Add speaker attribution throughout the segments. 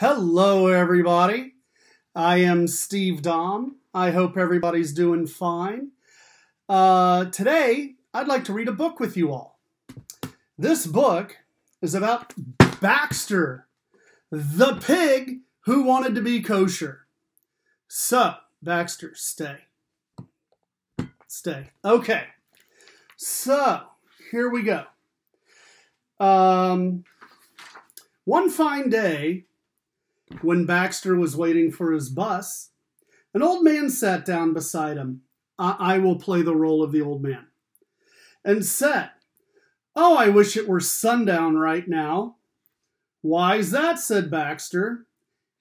Speaker 1: Hello, everybody. I am Steve Daum. I hope everybody's doing fine. Today, I'd like to read a book with you all. This book is about Baxter, the pig who wanted to be kosher. So, Baxter, stay. Stay. Okay. So, here we go. One fine day, when Baxter was waiting for his bus, an old man sat down beside him. I will play the role of the old man. And said, "Oh, I wish it were sundown right now." "Why's that?" said Baxter.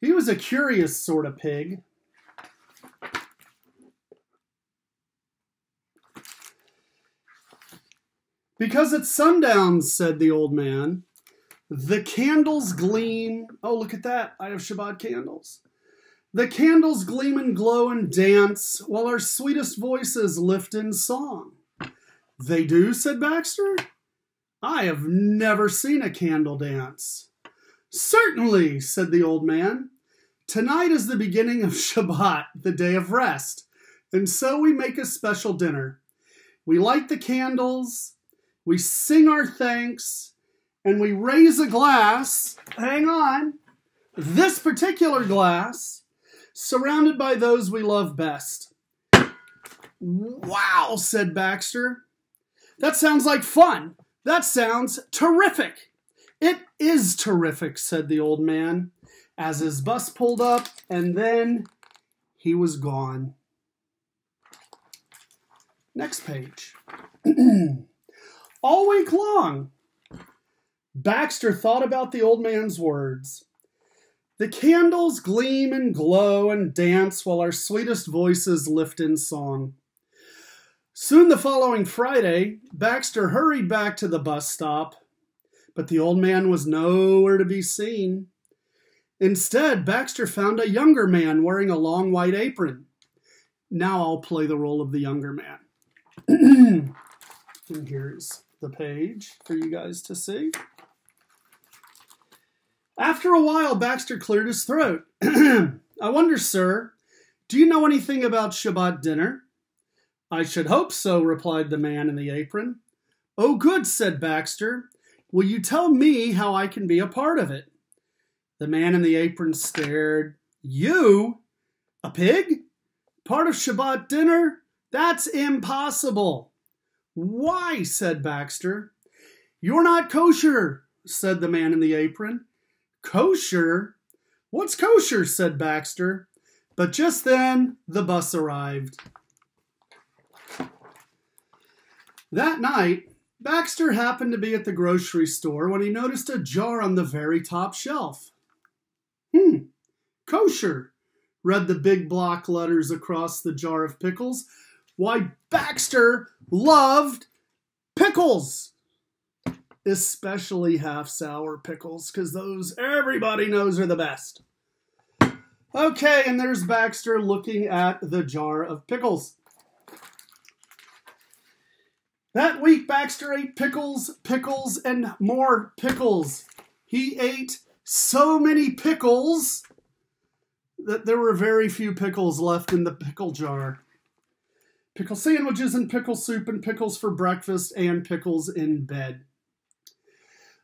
Speaker 1: He was a curious sort of pig. "Because it's sundown," said the old man. "The candles gleam." Oh, look at that. I have Shabbat candles. "The candles gleam and glow and dance while our sweetest voices lift in song." "They do?" said Baxter. "I have never seen a candle dance." "Certainly," said the old man. "Tonight is the beginning of Shabbat, the day of rest, and so we make a special dinner. We light the candles, we sing our thanks, and we raise a glass, hang on, this particular glass, surrounded by those we love best." "Wow," said Baxter. "That sounds like fun. That sounds terrific." "It is terrific," said the old man, as his bus pulled up, and then he was gone. Next page. All week long, Baxter thought about the old man's words. The candles gleam and glow and dance while our sweetest voices lift in song. Soon the following Friday, Baxter hurried back to the bus stop, but the old man was nowhere to be seen. Instead, Baxter found a younger man wearing a long white apron. Now I'll play the role of the younger man. And here's the page for you guys to see. After a while, Baxter cleared his throat. "I wonder, sir, do you know anything about Shabbat dinner?" "I should hope so," replied the man in the apron. "Oh, good," said Baxter. "Will you tell me how I can be a part of it?" The man in the apron stared. "You? A pig? Part of Shabbat dinner? That's impossible." "Why?" said Baxter. "You're not kosher," said the man in the apron. "Kosher? What's kosher?" said Baxter. But just then, the bus arrived. That night, Baxter happened to be at the grocery store when he noticed a jar on the very top shelf. "Kosher," read the big block letters across the jar of pickles. Why, Baxter loved pickles! Especially half-sour pickles, because those, everybody knows, are the best. Okay, and there's Baxter looking at the jar of pickles. That week, Baxter ate pickles, pickles, and more pickles. He ate so many pickles that there were very few pickles left in the pickle jar. Pickle sandwiches and pickle soup and pickles for breakfast and pickles in bed.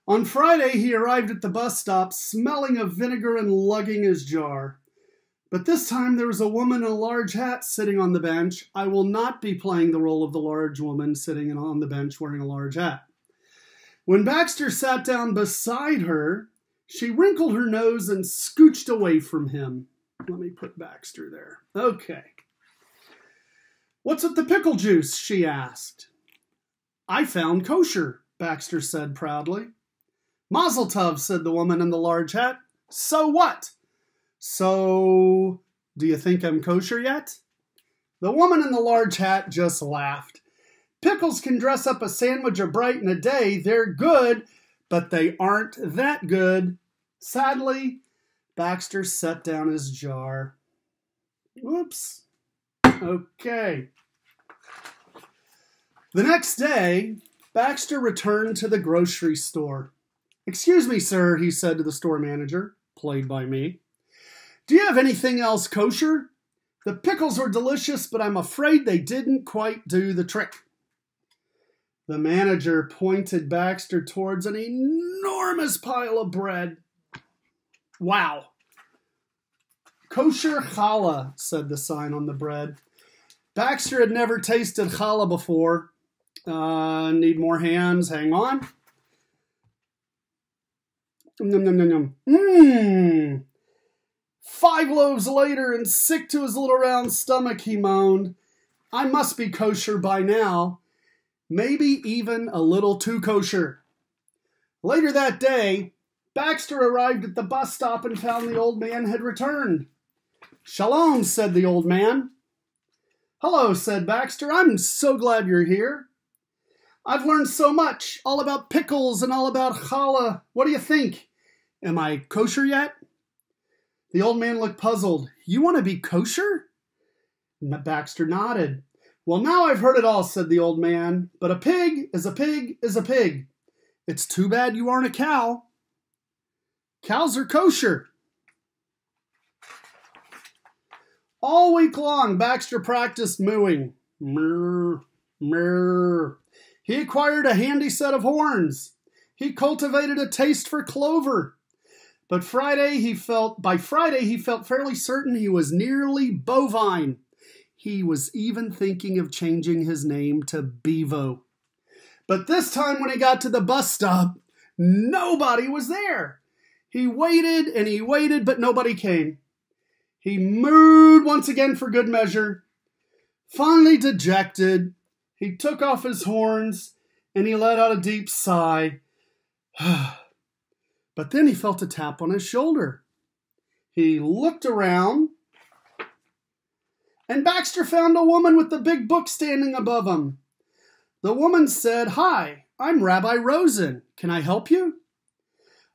Speaker 1: On Friday, he arrived at the bus stop smelling of vinegar and lugging his jar. But this time there was a woman in a large hat sitting on the bench. I will not be playing the role of the large woman sitting on the bench wearing a large hat. When Baxter sat down beside her, she wrinkled her nose and scooched away from him. Let me put Baxter there. Okay. "What's with the pickle juice?" she asked. "I found kosher," Baxter said proudly. "Mazel tov," said the woman in the large hat. "So what?" "So, do you think I'm kosher yet?" The woman in the large hat just laughed. "Pickles can dress up a sandwich a bright in a day. They're good, but they aren't that good." Sadly, Baxter set down his jar. Whoops. Okay. The next day, Baxter returned to the grocery store. "Excuse me, sir," he said to the store manager. played by me. Do you have anything else kosher? The pickles were delicious, but I'm afraid they didn't quite do the trick. The manager pointed Baxter towards an enormous pile of bread. Wow. Kosher challah, said the sign on the bread. Baxter had never tasted challah before. Need more hands. Hang on. Nom, nom, nom, nom. Mmm. 5 loaves later, and sick to his little round stomach, he moaned. I must be kosher by now. Maybe even a little too kosher. Later that day, Baxter arrived at the bus stop and found the old man had returned. Shalom, said the old man. Hello, said Baxter. I'm so glad you're here. I've learned so much, all about pickles and all about challah. What do you think? Am I kosher yet? The old man looked puzzled. You want to be kosher? Baxter nodded. Well, now I've heard it all, said the old man. But a pig is a pig is a pig. It's too bad you aren't a cow. Cows are kosher. All week long, Baxter practiced mooing. Murr, murr. He acquired a handy set of horns. He cultivated a taste for clover. But by Friday, he felt fairly certain he was nearly bovine. He was even thinking of changing his name to Bevo. But this time when he got to the bus stop, nobody was there. He waited and he waited, but nobody came. He mooed once again for good measure. Finally dejected, he took off his horns and he let out a deep sigh. But then he felt a tap on his shoulder. He looked around, and Baxter found a woman with a big book standing above him. The woman said, Hi, I'm Rabbi Rosen. Can I help you?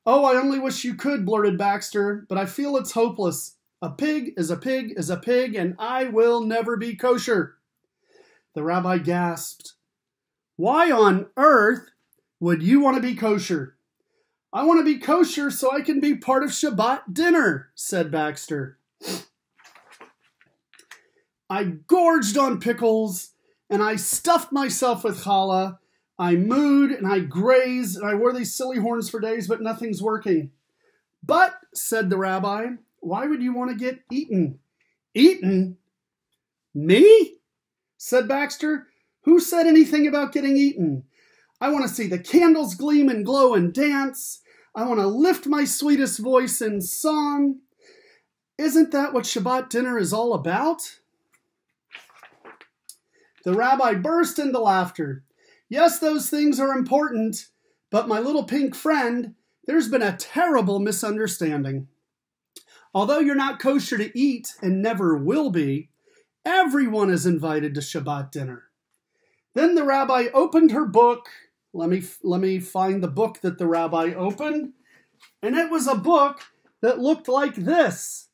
Speaker 1: Oh, I only wish you could, blurted Baxter, but I feel it's hopeless. A pig is a pig is a pig, and I will never be kosher. The rabbi gasped. Why on earth would you want to be kosher? I want to be kosher so I can be part of Shabbat dinner, said Baxter. I gorged on pickles, and I stuffed myself with challah. I mooed, and I grazed, and I wore these silly horns for days, but nothing's working. But, said the rabbi, why would you want to get eaten? Eaten? Me? Said Baxter. Who said anything about getting eaten? I want to see the candles gleam and glow and dance. I want to lift my sweetest voice in song. Isn't that what Shabbat dinner is all about? The rabbi burst into laughter. Yes, those things are important, but my little pink friend, there's been a terrible misunderstanding. Although you're not kosher to eat and never will be, everyone is invited to Shabbat dinner. Then the rabbi opened her book. Let me find the book that the rabbi opened. And it was a book that looked like this.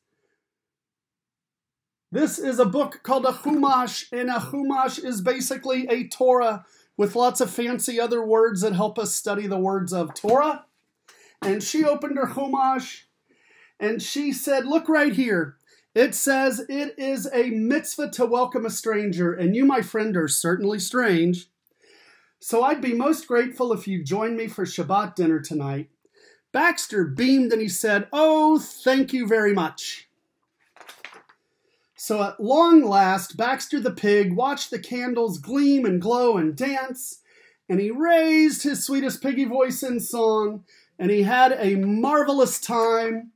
Speaker 1: This is a book called a Chumash, and a Chumash is basically a Torah with lots of fancy other words that help us study the words of Torah. And she opened her Chumash, and she said, look right here. It says, it is a mitzvah to welcome a stranger, and you, my friend, are certainly strange. So I'd be most grateful if you join me for Shabbat dinner tonight. Baxter beamed and he said, oh, thank you very much. So at long last, Baxter the pig watched the candles gleam and glow and dance, and he raised his sweetest piggy voice in song, and he had a marvelous time.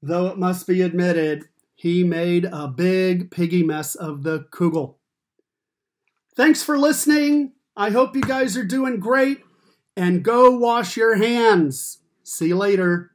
Speaker 1: Though it must be admitted, he made a big piggy mess of the kugel. Thanks for listening. I hope you guys are doing great, and go wash your hands. See you later.